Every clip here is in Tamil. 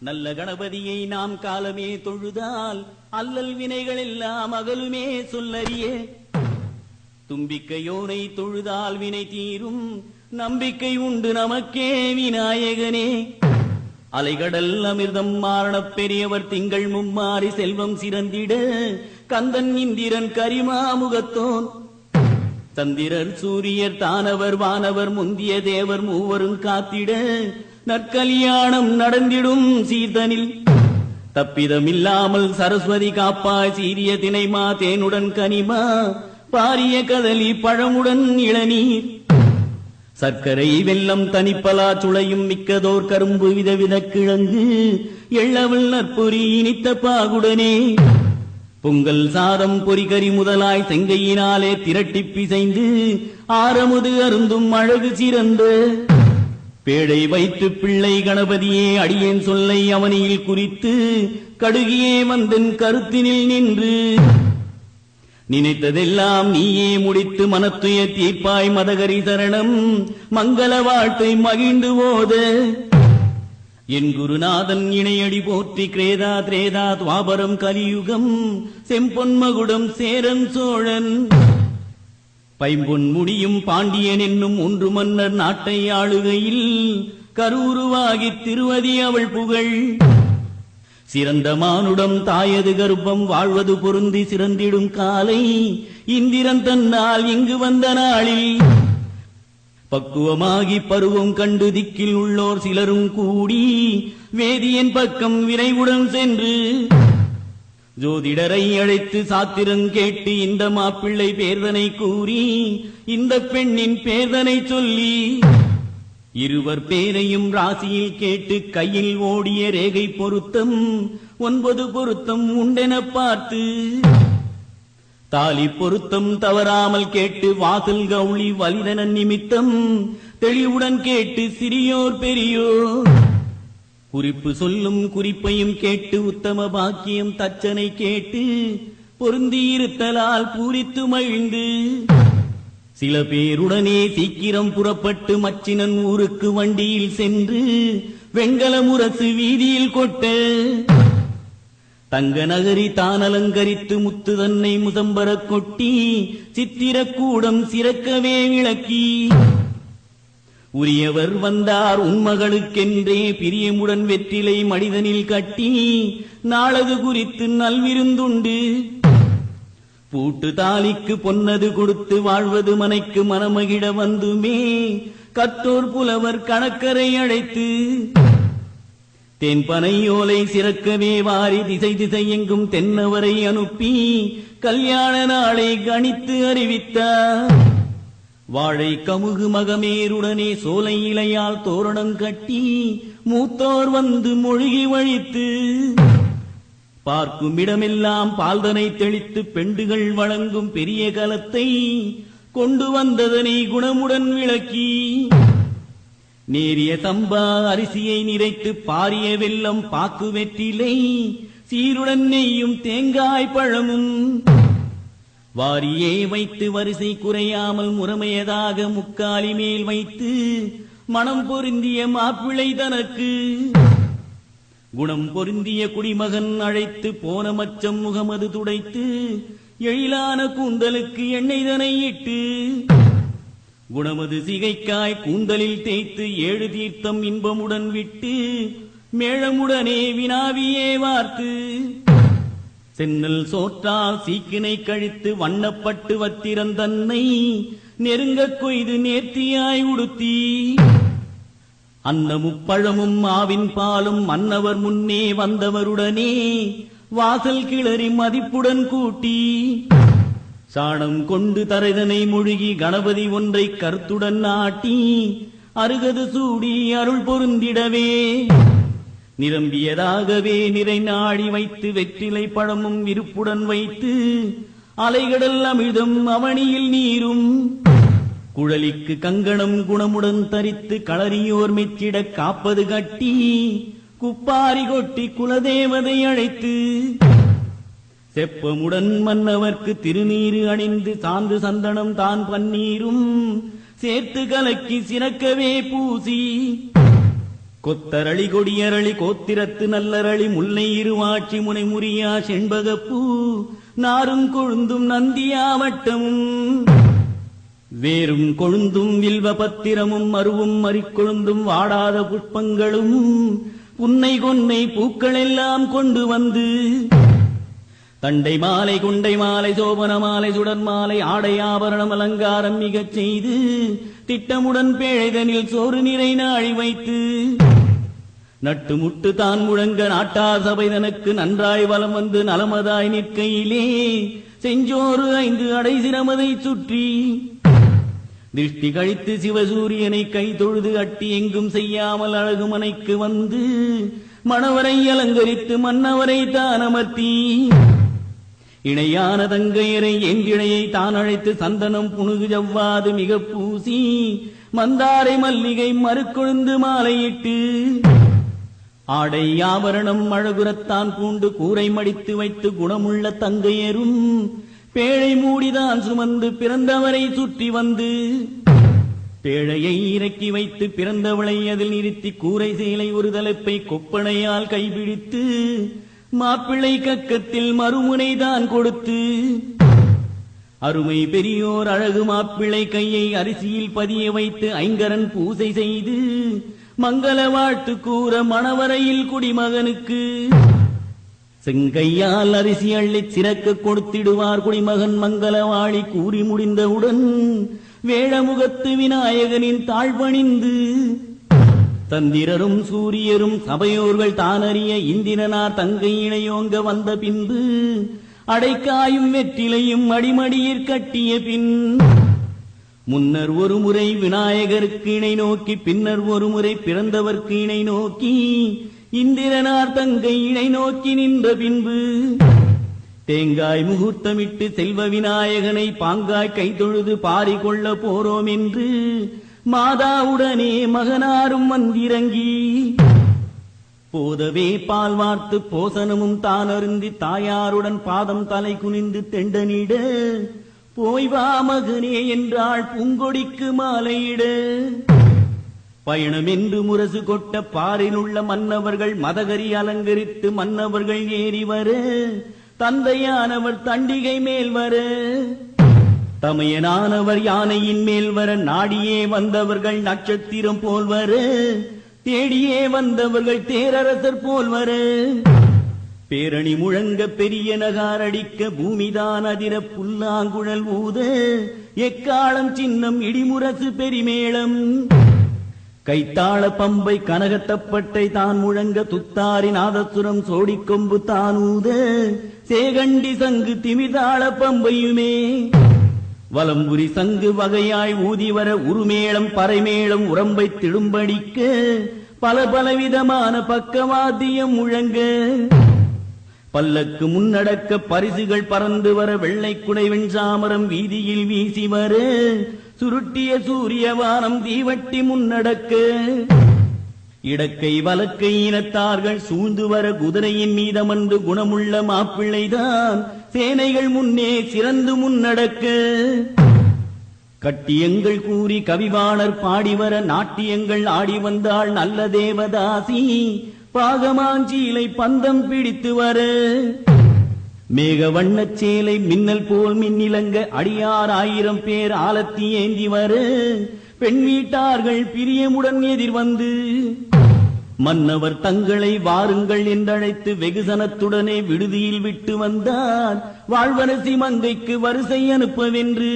நல்ல கணபதியை நாம் காலமே தொழுதால் அல்லல் வினைகள் எல்லாம் அகலுமே சொல்லறியே. தும்பிக்கையோனை தொழுதால் வினை தீரும், நம்பிக்கை உண்டு நமக்கே விநாயகனே. அலைகடல் அமிர்தம் மாரணப் பெரியவர் திங்கள் மும்மாறி செல்வம் சிறந்திட, கந்தன் இந்திரன் கரிமாமுகத்தோன் சந்திரர் சூரியர் தானவர் வானவர் முந்திய தேவர் மூவரும் காத்திட, நற்கல்யாணம் நடந்திடும் சீர்தனில் தப்பிதமில்லாமல் சரஸ்வதி காப்பாய். சீரிய தினைமா தேனுடன் கனிமா, பாரிய கதலி பழமுடன் இளநீர், சர்க்கரை வெல்லம் தனிப்பலா சுளையும் மிக்கதோர் கரும்பு விதவித கிழங்கு, எள்ளவள் நற்பொறி இனித்த பாகுடனே. பொங்கல் சாதம் பொறிகறி முதலாய் செங்கையினாலே திரட்டி பிசைந்து, ஆரமுது அருந்தும் அழகு சிறந்த பேழை வைத்து பிள்ளை கணபதியே அடியேன் சொல்லை அவனியில் குறித்து, கடுகியே வந்தன் கருத்தினில் நின்று நினைத்ததெல்லாம் நீயே முடித்து மனத்துய தீர்ப்பாய். மதகரி சரணம் மங்கள வாழ்த்தை மகிழ்ந்து ஓத, என் குருநாதன் இணையடி போற்றி. கிரேதா திரேதா துவாபரம் கலியுகம், செம்பொன்மகுடம் சேரன் சோழன் பைம்பொன் முடியும் பாண்டியன் என்னும் ஒன்று மன்னர் நாட்டை ஆளுகையில், கருவுருவாகி திருவதி அவள் புகழ். சிறந்த மானுடம் தாயது கர்ப்பம் வாழ்வது பொருந்தி சிறந்திடும் காலை, இந்திரன் தன்னால் இங்கு வந்த நாளில் பக்குவமாகி பருவம் கண்டு திக்கில் உள்ளோர் சிலரும் கூடி, வேதியன் பக்கம் விரைவுடன் சென்று ஜோதிடரை அழைத்து சாத்திரம் கேட்டு, இந்த மாப்பிள்ளை பேர்தனை கூறி இந்த பெண்ணின் பேர்தனை சொல்லி, இருவர் பேரையும் ராசியில் கேட்டு கையில் ஓடிய ரேகை பொருத்தம் 9 பொருத்தம் உண்டென பார்த்து, தாலி பொருத்தம் தவறாமல் கேட்டு வாசல் கவுளி வலிதன நிமித்தம் தெளிவுடன் கேட்டு சிறியோர் பெரியோர் குறிப்பு சொல்லும் குறிப்பையும் கேட்டு, உத்தம பாக்கியம் தச்சனை கேட்டு பொருந்தியிருத்தலால் பூரித்து மகிழ்ந்து, சில பேருடனே சீக்கிரம் புறப்பட்டு மச்சினன் ஊருக்கு வண்டியில் சென்று, வெண்கல முரசு வீதியில் கொட்ட தங்க நகரி தான் அலங்கரித்து முத்து தன்னை முசம்பரக் கொட்டி, சித்திரக்கூடம் சிறக்கவே விளக்கி, உரியவர் வந்தார் உன்மகளுக்கென்றே பிரியமுடன் வெற்றிலை மனிதனில் கட்டி, நாளது குறித்து நல்விருந்துண்டு பூட்டு தாலிக்கு பொன்னது கொடுத்து வாழ்வது மனைக்கு மனமகிழ வந்துமே. கத்தோர் புலவர் கணக்கரை அழைத்து தென்பனையோலை சிறக்கவே வாரி திசை திசை எங்கும் தென்னவரை அனுப்பி, கல்யாண நாளை கணித்து அறிவித்தார். வாழை கமுகு மகமேருடனே சோலை இலையால் தோரணம் கட்டி, மூத்தோர் வந்து மொழிகி வழித்து, பார்க்கும் இடமெல்லாம் பால்தனை தெளித்து பெண்டுகள் வழங்கும் பெரிய கலத்தை கொண்டு வந்ததனை குணமுடன் விளக்கி, நேரிய சம்பா அரிசியை நிறைத்து பாரிய வெல்லம் பாக்கு வெற்றிலை சீருடன் நெய்யும் தேங்காய் பழமும் வாரியே வைத்து வரிசை குறையாமல் முறைமையதாக முக்காலி மேல் வைத்து, மனம் பொருந்திய மாப்பிள்ளை தனக்கு குணம் பொருந்திய குடிமகன் அழைத்து, போன மச்சம் முகமது துடைத்து எழிலான கூந்தலுக்கு எண்ணெய் தனை இட்டு, குணமது சிகைக்காய் கூந்தலில் தேய்த்து 7 தீர்த்தம் இன்பமுடன் விட்டு, மேளமுடனே வினாவியே வார்த்து, சென்னல் சோற்றால் சீக்கினை கழித்து வண்ணப்பட்டு வத்திரன் தன்னை நெருங்கக் கொய்து நேர்த்தியாய் உடுத்தி, அன்னமுப்பழமும் ஆவின் பாலும் மன்னவர் முன்னே வந்தவருடனே வாசல் கிளறி மதிப்புடன் கூட்டி, சாணம் கொண்டு தரைதனை மொழிகி கணபதி ஒன்றை கருத்துடன் நாட்டி, அருகது சூடி அருள் பொருந்திடவே நிரம்பியதாகவே நிறை நாடி வைத்து, வெற்றிலை பழமும் விருப்புடன் வைத்து, அலைகடல் அமிழ்தம் அவனியில் நீரும் குழலிக்கு கங்கணம் குணமுடன் தரித்து, களறியோர் மெச்சிட காப்பது கட்டி, குப்பாரி கொட்டி குலதேவதை அழைத்து, செப்பமுடன் மன்னவர்க்கு திருநீரு அணிந்து சாந்து சந்தனம் தான் பன்னீரும் சேர்த்து கலக்கி சிறக்கவே பூசி, கொத்தரளி கொடியரளி கோத்திரத்து நல்லரளி முல்லை இருவாட்சி முனை முறியா செண்பகப்பூ நாரும் கொழுந்தும் நந்தியாவட்டமும் வேரும் கொழுந்தும் வில்வ பத்திரமும் மருவும் மறிக்கொழுந்தும் வாடாத புஷ்பங்களும் புன்னை கொன்னை பூக்கள் எல்லாம் கொண்டு வந்து தண்டை மாலை குண்டை மாலை சோபன மாலை சுடர் மாலை ஆடை ஆபரணம் அலங்காரம் மிகச் செய்து திட்டமுடன் பேழைதனில் சோறு நிறை நாழி வைத்து நட்டு முட்டு தான் முழங்க நாட்டார் சபை தனக்கு நன்றாய் வலம் வந்து நலமதாய் நிற்கையிலே செஞ்சோறு 5 அடை சிரமதை சுற்றி திருஷ்டி கழித்து சிவசூரியனை கை தொழுது அட்டி எங்கும் செய்யாமல் அழகு மனைக்கு வந்து மணவரை அலங்கரித்து மன்னவரை தான் அமர்த்தி இணையான தங்கையரை எங்கிழையை தான் அழைத்து சந்தனம் புனுகு ஜவ்வாது மிக பூசி மந்தாரை மல்லிகை மறுக்கொழுந்து மாலையிட்டு ஆடை ஆபரணம் அழகுரத்தான் பூண்டு கூரை மடித்து வைத்து குணமுள்ள தங்கையரும் பேழை மூடிதான் சுமந்து பிறந்தவரை சுற்றி வந்து பேழையை இறக்கி வைத்து பிறந்தவளை அதில் நிறுத்தி கூரை சேலை ஒரு தலைப்பை கொப்பனையால் கைபிடித்து மாப்பிள்ளை கக்கத்தில் மறுமுனைதான் கொடுத்து அருமை பெரியோர் அழகு மாப்பிள்ளை கையை அரிசியில் பதிய வைத்து ஐங்கரன் பூசை செய்து மங்கள வாழ்த்து கூற மணவரையில் குடிமகனுக்கு செங்கையால் அரிசி அள்ளிச் சிறக்க கொடுத்திடுவார் குடிமகன் மங்களவாழி கூறி முடிந்தவுடன் வேழமுகத்து விநாயகனின் தாழ்பணிந்து தந்திரரும் சூரியரும் சபையோர்கள் தானறிய இந்திரனார் தங்கை இணையோங்க வந்த பின்பு அடைக்காயும் வெற்றிலையும் அடிமடியிற் கட்டிய பின் முன்னர் ஒரு முறை விநாயகருக்கு இணை நோக்கி பின்னர் ஒரு முறை பிறந்தவர்க்கு இணை நோக்கி இந்திரனார் தங்கை இணை நோக்கி நின்ற பின்பு தேங்காய் முகூர்த்தமிட்டு செல்வ விநாயகனை பாங்காய் கைதொழுது பாரிகொள்ள போறோம் என்று மாதாவுடனே மகனாரும் வந்திறங்கி போதவே பால் வார்த்து போசனமும் தான் அருந்தி தாயாருடன் பாதம் தலை குனிந்து தெண்டனிட போய் வா மகனே என்றாள் பூங்கொடிக்கு மாலையிட பயணம் என்று முரசு கொட்ட பாரில் உள்ள மன்னவர்கள் மதகரி அலங்கரித்து மன்னவர்கள் ஏறி வர தந்தையானவர் தண்டிகை மேல் வர தமையனானவர் யானையின் மேல் வர நாடியே வந்தவர்கள் நட்சத்திரம் போல் வர தேடியே வந்தவர்கள் தேரரசர் போல் வர பேரணி முழங்க பெரிய நகாரடிக்க பூமிதான் அதிர புல்லாங்குழல் ஊத எக்காலம் சின்னம் இடிமுரசு பெரிமேளம் கைத்தாள பம்பை கனகத்தப்பட்டை தான் முழங்க துத்தாரி நாதசுரம் சோடிக்கொம்பு தானூத சேகண்டி சங்கு திமிதாள பம்பையுமே வலம்புரி சங்கு வகையாய் ஊதி வர உருமேளம் பறைமேளம் உரம்பை திடும்படிக்க பல பலவிதமான பக்கவாத்தியம் முழங்க பல்லக்கு முன்னடக்க பரிசுகள் பறந்து வர வெள்ளை குடை வெண்சாமரம் வீதியில் வீசி வர சுருட்டிய சூரிய வானம் தீவட்டி முன்னடக்க இடக்கை வலக்கை இனத்தார்கள் சூழ்ந்து வர குதிரையின் மீதமன்று குணமுள்ள மாப்பிள்ளைதான் சேனைகள் முன்னே சிறந்து முன்னடக்க கட்டியங்கள் கூறி கவிவாணர் பாடிவர நாட்டியங்கள் ஆடி வந்தாள் நல்ல தேவதாசி பாகமாஞ்சீலை பந்தம் பிடித்து வர மேக வண்ணச் சேலை மின்னல் போல் மின்னிலங்க அடியார் 1000 பேர் ஆலத்தி ஏந்தி வர பெண் வீட்டார்கள் பிரியமுடன் எதிர்வந்து மன்னவர் தங்களை வாருங்கள் என்றழைத்து வெகுசனத்துடனே விடுதியில் விட்டு வந்தார் வாழ்வரசி மங்கைக்கு வரிசை அனுப்பவென்று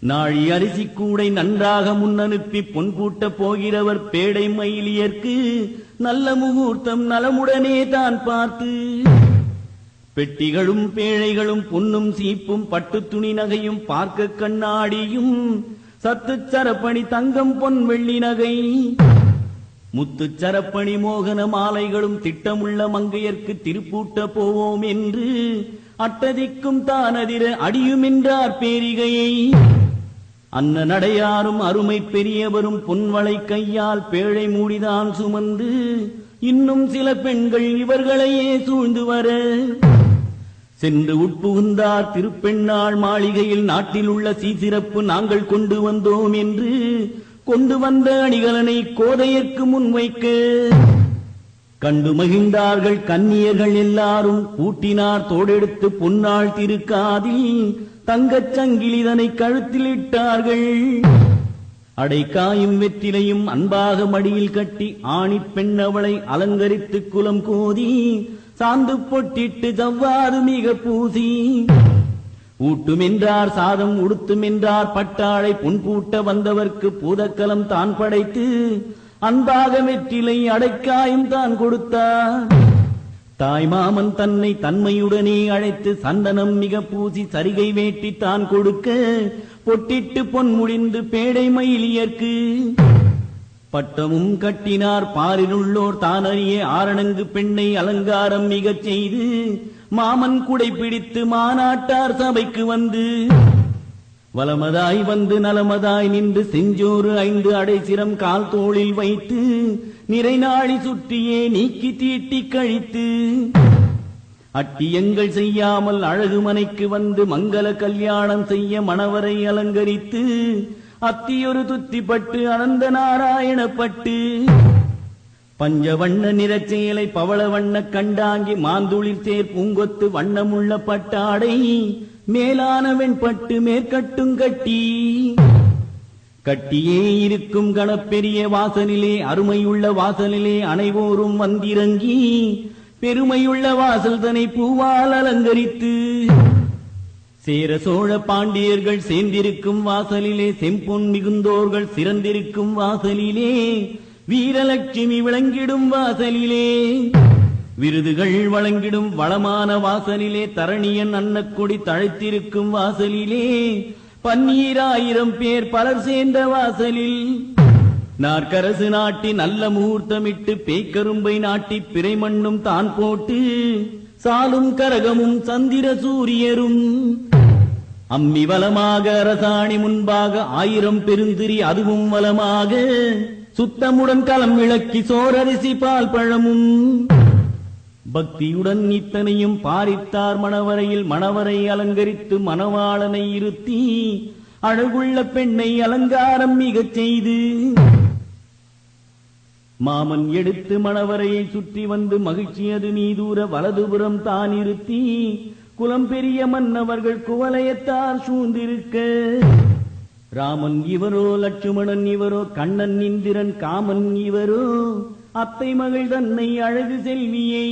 நாழி அரிசி கூடை நன்றாக முன்னனுப்பி பொன் கூட்ட போகிறவர் பேடை மயிலியர்க்கு நல்ல முகூர்த்தம் நலமுடனே தான் பார்த்து பெட்டிகளும் பேழைகளும் பொன்னும் சீப்பும் பட்டு துணி நகையும் பார்க்க கண்ணாடியும் சத்துச் சரப்பணி தங்கம் பொன் வெள்ளி நகை முத்துச் சரப்பணி மோகன மாலைகளும் திட்டமுள்ள மங்கையர்க்கு திருப்பூட்ட போவோம் என்று அட்டதிக்கும் தானதிர அடியுமென்றார் பேரிகையை அன்ன நடையாரும் அருமை பெரியவரும் பொன்வளை கையால் பேழை மூடிதான் சுமந்து இன்னும் சில பெண்கள் இவர்களையே சூழ்ந்து வர சென்று உட்புகுந்தார் திருப்பெண்ணாள் மாளிகையில் நாட்டில் உள்ள சீசிறப்பு நாங்கள் கொண்டு வந்தோம் என்று கொண்டு வந்த அணிகலனை கோதையர்க்கு முன்வைக்க கண்டு மகிழ்ந்தார்கள் கன்னியர்கள் எல்லாரும். கூட்டினார் தோடெடுத்து பொன்னாள் திருக்காதில் தங்கச் சங்கிலிதனை கழுத்தில் இட்டார்கள். அடைக்காயும் வெற்றிலையும் அன்பாக மடியில் கட்டி ஆணிப் பெண் அவளை அலங்கரித்து குலம் கோதி சாந்து பொட்டிட்டு ஜவ்வாது மிக பூசி ஊட்டுமென்றார் சாதம் உடுத்துமென்றார் பட்டாளை புன்பூட்ட வந்தவர்க்கு பூதக்கலம் தான் படைத்து அன்பாக வெற்றிலை அடைக்காயும் தான் கொடுத்தார். தாய் மாமன் தன்னை தன்மையுடனே அழைத்து சந்தனம் மிக பூசி சரிகை வேட்டி தான் கொடுக்க பொட்டிட்டு பொன் முடிந்து பேடை மயிலியர்க்கு பட்டமும் கட்டினார். பாரிலுள்ளோர் தானறிய ஆரணங்கு பெண்ணை அலங்காரம் மிகச் செய்து மாமன் குடை பிடித்து மாநாட்டார் சபைக்கு வந்து வலமதாய் வந்து நலமதாய் நின்று செஞ்சோறு 5 அடைசிரம் கால் தோளில் வைத்து நிறைநாளி சுற்றியே நீக்கி தீட்டி கழித்து அட்டியங்கள் செய்யாமல் அழகு மனைக்கு வந்து மங்கள கல்யாணம் செய்ய மணவரை அலங்கரித்து அத்தியொரு துத்திப்பட்டு அனந்த நாராயணப்பட்டு பஞ்சவண்ண நிறச்சேலை பவள வண்ண கண்டாங்கி மாந்துளிர் சேர் பூங்கொத்து வண்ணமுள்ள பட்டாடை மேலான வெண்பட்டு மேற்கட்டும் கட்டி கட்டியே இருக்கும் கணப்பெரிய வாசலிலே அருமையுள்ள வாசலிலே அனைவோரும் வந்திறங்கி பெருமையுள்ள வாசல் தனை பூவால் அலங்கரித்து சேர சோழ பாண்டியர்கள் சேர்ந்திருக்கும் வாசலிலே செம்பொன் மிகுந்தோர்கள் சிறந்திருக்கும் வாசலிலே வீரலட்சுமி விளங்கிடும் வாசலிலே விருதுகள் வழங்கிடும் வளமான வாசலிலே தரணியன் அன்னக்கொடி தழைத்திருக்கும் வாசலிலே 12000 பேர் பலர் சேர்ந்த வாசலில் நாற்கரசு நாட்டி நல்ல முகூர்த்தமிட்டு பேய்க்கரும்பை நாட்டி பிறைமண்ணும் தான் போட்டு சாலும் கரகமும் சந்திர சூரியரும் அம்மி வலமாக அரசாணி முன்பாக 1000 பெருந்திரி அதுவும் வலமாக சுத்தமுடன் களம் விளக்கி சோரரிசி பால் பழமும் பக்தியுடன் இத்தனையும் பாரித்தார். மணவரையில் மணவரை அலங்கரித்து மணவாளனை இருத்தி அழகுள்ள பெண்ணை அலங்காரம் மிகச் செய்து மாமன் எடுத்து மணவரையை சுற்றி வந்து மகிழ்ச்சியது நீதூர வலதுபுறம் தான் இருத்தி குலம் பெரிய மன்னவர்கள் குவலயத்தார் சூழ்ந்திருக்க ராமன் இவரோ லட்சுமணன் இவரோ கண்ணன் இந்திரன் காமன் இவரோ அத்தை மகள் தன்னை அழகு செல்வியை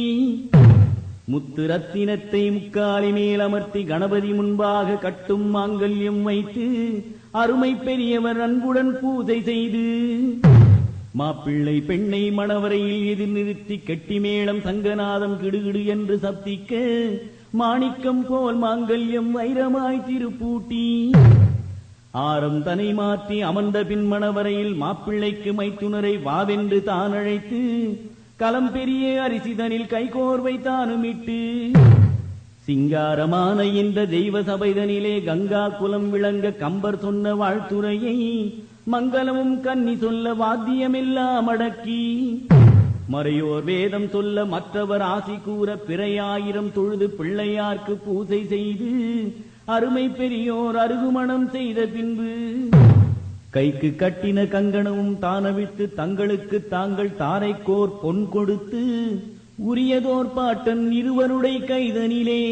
முத்து ரத்தினத்தை முக்காலி மேல் அமர்த்தி கணபதி முன்பாக கட்டும் மாங்கல்யம் வைத்து அருமை பெரியவர் அன்புடன் பூஜை செய்து மாப்பிள்ளை பெண்ணை மணவரையில் எதிர் நிறுத்தி கெட்டி மேளம் சங்கநாதம் கிடுகிடு என்று சப்திக்க மாணிக்கம் போல் மாங்கல்யம் வைரமாய் திருப்பூட்டி ஆரம் தனை மாற்றி அமர்ந்த பின் மணவரையில் மாப்பிள்ளைக்கு மைத்துனரை வாவென்று தான் அழைத்து களம் பெரிய அரிசிதனில் கைகோர்வை தானுமிட்டு சிங்காரமான இந்த தெய்வ சபைதனிலே கங்கா குலம் விளங்க கம்பர் சொன்ன வாழ்த்துரையை மங்களமும் கன்னி சொல்ல வாத்தியமெல்லாம் அடக்கி மறையோர் வேதம் சொல்ல மற்றவர் ஆசி கூற பிறையாயிரம் தொழுது பிள்ளையார்க்கு பூஜை செய்து அருமை பெரியோர் அருகுமணம் செய்த பின்பு கைக்கு கட்டின கங்கணமும் தானவிட்டு தங்களுக்கு தாங்கள் தாரைக்கோர் பொன் கொடுத்து உரியதோர் பாட்டன் இருவருடைய கைதனிலே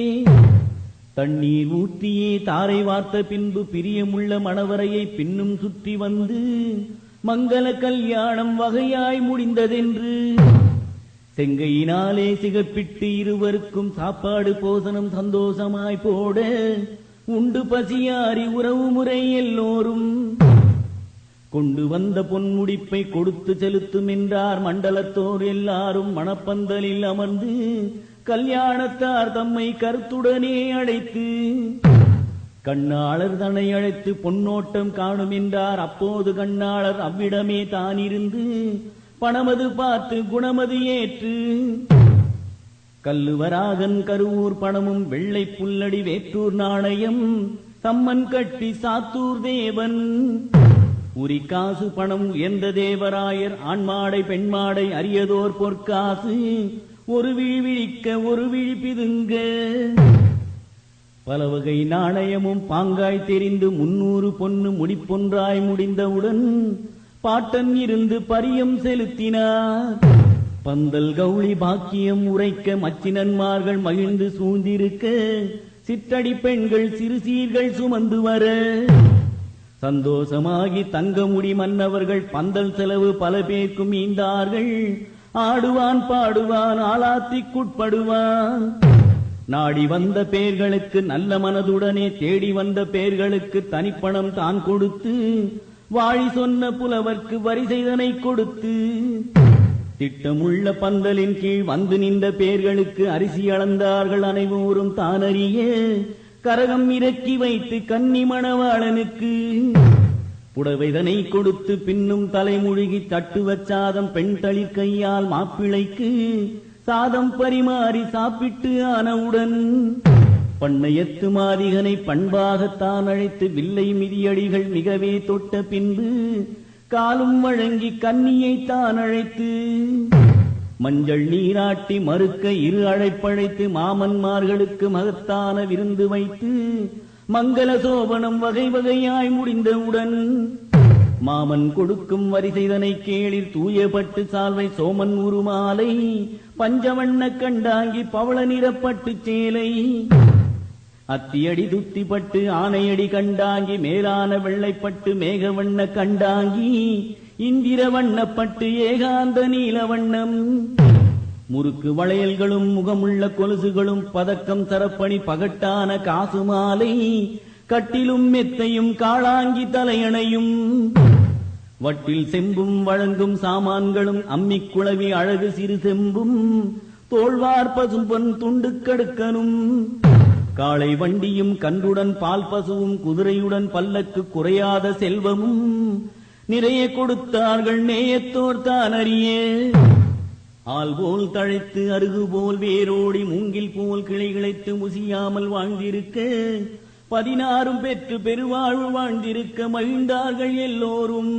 தண்ணீர் ஊற்றியே தாரை வார்த்த பின்பு பிரியமுள்ள மணவரையை பின்னும் சுற்றி வந்து மங்கள கல்யாணம் வகையாய் முடிந்ததென்று செங்கையினாலே சிகப்பிட்டு இருவருக்கும் சாப்பாடு போசனம் சந்தோஷமாய் போட உண்டு பசியாரி உறவு முறை எல்லோரும் கொண்டு வந்த பொன்முடிப்பை கொடுத்து செலுத்தும் என்றார். மண்டலத்தோர் எல்லாரும் மணப்பந்தலில் அமர்ந்து கல்யாணத்தார் தம்மை கருத்துடனே அழைத்து கண்ணாளர் தன்னை அழைத்து பொன்னோட்டம் காணும் என்றார். அப்போது கண்ணாளர் அவ்விடமே தானிருந்து பணமது பார்த்து குணமது ஏற்று கல்லுவராகன் கருவூர் பணமும் வெள்ளை புல்லடி வேற்றூர் நாணயம் சம்மன் கட்டி சாத்தூர் தேவன் உரி காசு பணம் உயர்ந்த தேவராயர் ஆண்மாடை பெண்மாடை அரியதோர் பொற்காசு ஒரு விழி விழிக்க ஒரு விழி பிதுங்க பல வகை நாணயமும் பாங்காய் தெரிந்து 300 பொன்னு முடிப்பொன்றாய் முடிந்தவுடன் பாட்டன் இருந்து பரியம் செலுத்தினார். பந்தல் கௌளி பாக்கியம் உரைக்க மச்சினன்மார்கள் மகிழ்ந்து சூழ்ந்திருக்க சிற்றடி பெண்கள் சிறு சீர்கள் சுமந்து வர சந்தோஷமாகி தங்கமுடி மன்னவர்கள் பந்தல் செலவு பல பேர்க்கும் ஈந்தார்கள். ஆடுவான் பாடுவான் ஆளாத்திக்குட்படுவான். நாடி வந்த பேர்களுக்கு நல்ல மனதுடனே தேடி வந்த பேர்களுக்கு தனிப்பணம் தான் கொடுத்து வாழி சொன்ன புலவர்க்கு வரிசைதனை கொடுத்து திட்டமுள்ள பந்தலின் கீழ் வந்து நின்ற பேர்களுக்கு அரிசி அளந்தார்கள். அனைவரும் தானறிய கரகம் இறக்கி வைத்து கன்னி மணவாளனுக்கு புடவைதனை கொடுத்து பின்னும் தலைமுழுகி தட்டு வச்சாதம் பெண் தளிர் கையால் மாப்பிளைக்கு சாதம் பரிமாறி சாப்பிட்டு ஆனவுடன் பண்ணையத்து மாதிகனை பண்பாகத்தான் அழைத்து வில்லை மிதியடிகள் மிகவே தொட்ட பின்பு காலும் வழங்கி கன்னியை தான் அழைத்து மஞ்சள் நீராட்டி மறுக்க இரு அழைப்பழைத்து மாமன்மார்களுக்கு மகத்தான விருந்து வைத்து மங்கள சோபனம் வகை வகையாய் முடிந்தவுடன் மாமன் கொடுக்கும் வரிசைதனை கேளிர் தூயப்பட்டு சால்வை சோமன் உருமாலை பஞ்சவண்ண கண்டாங்கி பவள நிறப்பட்டு சேலை அத்தியடி துத்திப்பட்டு ஆனையடி கண்டாங்கி மேலான வெள்ளைப்பட்டு மேகவண்ண கண்டாங்கி இந்திர வண்ணப்பட்டு ஏகாந்த நீல வண்ணம் முறுக்கு வளையல்களும் முகமுள்ள கொலுசுகளும் பதக்கம் சரப்பணி பகட்டான காசு மாலை கட்டிலும் மெத்தையும் காளாங்கி தலையணையும் வட்டில் செம்பும் வழங்கும் சாமான்களும் அம்மிக் குளவி அழகு சிறு செம்பும் தோள்வார் பசும்பொன் துண்டு கடுக்கனும் காளை வண்டியும் கன்றுடன் பால் பசுவும் குதிரையுடன் பல்லக்கு குறையாத செல்வமும் நிறைய கொடுத்தார்கள். நேயத்தோர் தான் அறிய ஆள் போல் தழைத்து அருகு போல் வேரோடி மூங்கில் போல் கிளை கிளைத்து முசியாமல் வாழ்ந்திருக்க 16 பெற்று பெருவாழ்வு வாழ்ந்திருக்க மகிழ்ந்தார்கள் எல்லோரும்.